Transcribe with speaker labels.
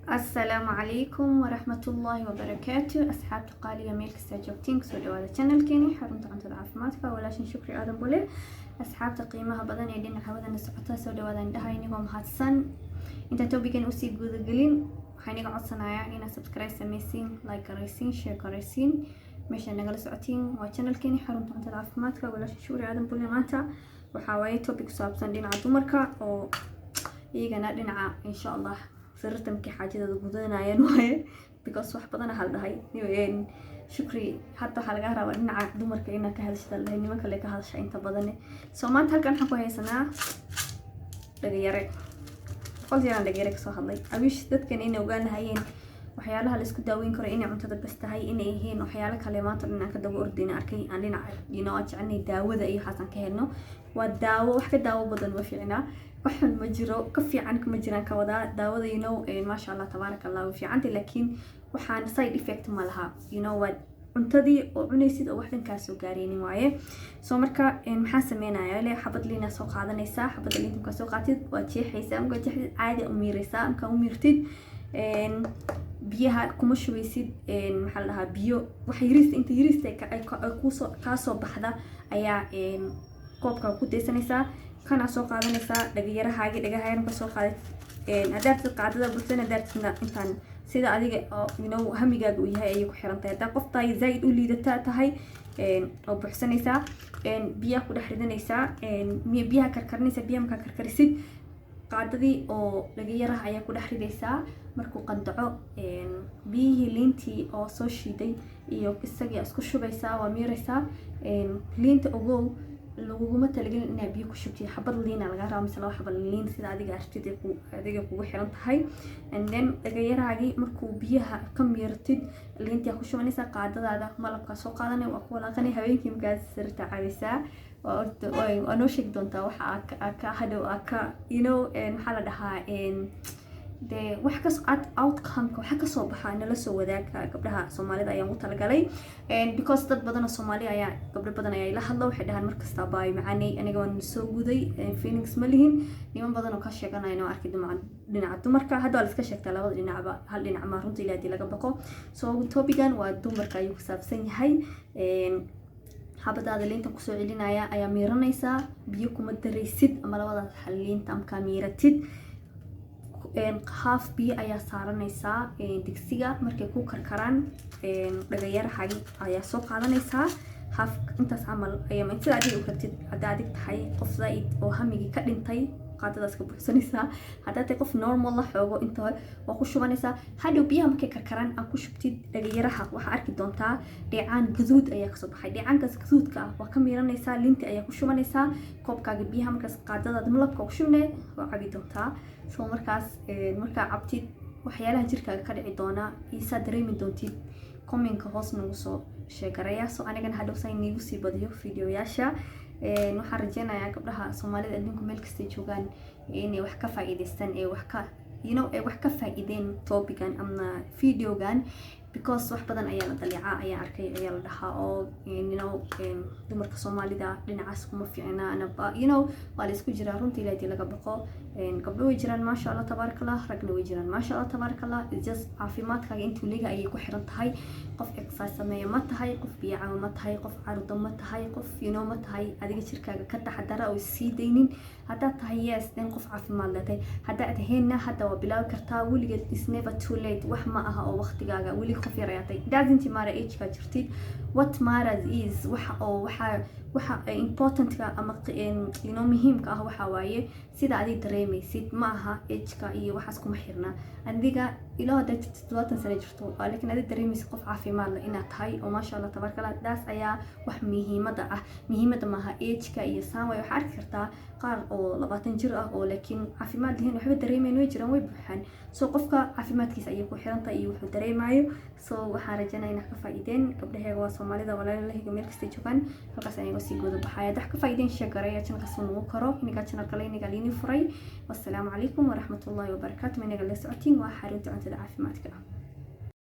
Speaker 1: السلام عليكم ورحمة الله وبركاته. أصحاب تقالية ميلك استاجوبتين كسودة هذا channel كيني حرمت عن تضعفماتك ولكن شكري آدم بولي أصحاب تقييمها بدن يدين حوضا نسعتها سودة هذا عندها نقوم هاتسان انت توبيكن أسي جود قلين حيني قعد صنايا إنا سبسكرايب سميسين لايك رئيسين شير رئيسين مش نقل سعتين وchannel كيني حرمت عن تضعفماتك ولكن شكري آدم بولي مانتا وحاواي توبيك سابسان دين عدومركا أو إيجانا دينعا إن شاء الله سرت مكي حاجة تقولنا نوعه because واحد بدنا هالدهاي نيوين شكري حتى حلقة رابع دينعا دمر كأننا كهالشيء الله إني ما كله كهالشيء أنت بدنا سومان هالكن حكوا هاي سنة دقيقة قلت يعني دقيقة صح الله أبيش تذكر إني وقالنا هايين وحيالها اللي سكت داوين كره إني عم تدبست هاي إني هين وحيالها كلمات إننا كدو أردنا أركي عندنا ينواتش عني داوود أي حسن كهنو والداو وحكي داو بدن وفينا waxaan ma jiro ka fiican kuma jiraan ka wada daawada ma sha Allah tabaaraka Allah way fiicantay laakiin waxaan side effect ma laha what cuntadii oo cunaysid oo waxdan ka soo gaareen waaye soo marka maxaan sameeynaa ilaa xabad liina soo qaadanaysa xabad liin ka soo qaatid waa jeexaysaa ama jeexid caadi u miiraysaa ama u miirtid biyaha kuma shubeysid maxaa la dhahaa biyo wax yariista ka soo baxda ayaa koobka ku deysanaysaa kana soo qaadanaysaa dhagayarahaagi ka soo qaaday hadaad qaadada bulshada daartina intaan sida adiga hamigaaga uu yahay ay ku xirantahay hadaa qoftaay zaid u liidata tahay oo buxsanaysaa biyaha ku dhex ridanaysaa biyaha karkarinaysaa biyaha markaa karkarisid qaadadii oo dhagayaraha ayaa ku dhex ridaysaa markuu qandaco biyihii liintii oo soo shiiday iyo isagii isku shubaysaa waa miiraysaa liinta ogow laguma talagelin inaad biyo ku shubtid xabad liina laga rabo mise laba xabad liin sida adiga artid adiga kugu xiran tahay and then dhagayarahaagi markuu biyaha ka miirtid liinta ku shubanaysaa qaadadaada malabka soo qaadanay waa ku walaaqanay habeenkii markaad sirta caadisaa waa noo sheegi doontaa waxa ka hadhow ka maxaa la dhahaa de wax ka outcome waxa ka soo baxa nala soo wadaaga gabdhaha Soomaalida ayaan u talagalay because dad badan oo Soomaali ayaa gabdho badan ayaa ila hadlo waxay dhahaan markasta baay macaanay aniga waan soo guday Phoenix ma lihin niman badan oo ka sheeganaya inuu arkay dhinaca dumarka hadda la iska sheegtaa labada dhinacba hal dhinac ma runtii ilaahay laga baqo so topican waa dumarka ayuu ku saabsan yahay xabadaada liinta ku soo celinaya ayaa miiranaysaa biyo kuma daraysid ama labada xaliinta am ka miiratid half biyo ayaa saaranaysaa digsiga markay ku karkaraan dhagayarahaagi ayaa soo qaadanaysaa half intaas camal ayaa sida adiga u rabtid hadaa adig tahay qof zaid oo hamigi ka dhintay qaadadaas ka buuxsanaysaa hadaa tahay qof normal la xoogo inta waa ku shubanaysaa hadhow biyaha markay karkaraan aan ku shubtid dhagayaraha waxaa arki doontaa dheecaan gaduud ayaa kasoo baxay dheecaankaas gaduudka ah waa ka miiranaysaa liinta ayaa ku shubanaysaa koobkaaga biyaha markaas qaadadaada malabka ku shubnee waa cabi doontaa soo markaas markaa cabtid waxyaalaha jirkaaga ka dhici doona isaa dareemi doontid commentka hoos nagu soo sheegaraya soo anigana hadhow saa niigu sii badiyo videoyaasha waxaan rajeynayaa gabdhaha Soomaalida adduunka meel kasta joogaan inay wax ka faa'iideystaan wax ka faa'iideen topican ama videogan because wax badan ayaa la daliicaa ayaa arkay ayaa la dhahaa oo dumarka Soomaalida dhinacaas kuma fiicna anaba waa la isku jiraa runtii ilaahay laga baqo gabdho way jiraan ma sha Allah tabarakallah ragna way jiraan ma sha Allah tabarakallah just caafimaadkaaga intuu liga ayay ku xiran tahay qof exercise sameeyo ma tahay qof biyo caawa ma tahay qof carudo ma tahay qof ma tahay adiga jirkaaga ka taxadara oo sii deynin hadaa tahay yes dan qof caafimaad leedahay hadaa tahayna hadda waa bilaabi kartaa weligeed is never too late wax ma aha oo waqtigaaga weli qof yar ayaatay doesn't matter age ka jirtid what matters is waxa important ka ama muhiimka ah waxa waaye sida adiga dareemaysid ma aha age ka iyo waxaas kuma xirna adiga ilaa hada 20 sano jirto laakiin adiga dareemaysid qof caafimaad leh inaad tahay oo ma sha Allah tabarakallah daas ayaa wax muhiimada ma aha age ka iyo saan way waxa arki kartaa qaar oo 20 jir ah oo laakiin caafimaad leh waxba dareemayno way jiraan way buuxaan soo qofka caafimaadkiisa ayay ku xiran tahay iyo wuxuu dareemayo soo waxaan rajaynayaa inaad ka faa'iideen gabdhaheega waa Soomaalida walaalaheega meel kasta joogaan halkaas ayay sii goodo baxaya dad ka faa'iideen sheegaraya channelka soo nagu karo iniga channelka leeniga liini furay wassalaamu calaykum waraxmatullaahi wabarakaatuh inaga la socotiin waa xarunta cuntada caafimaadka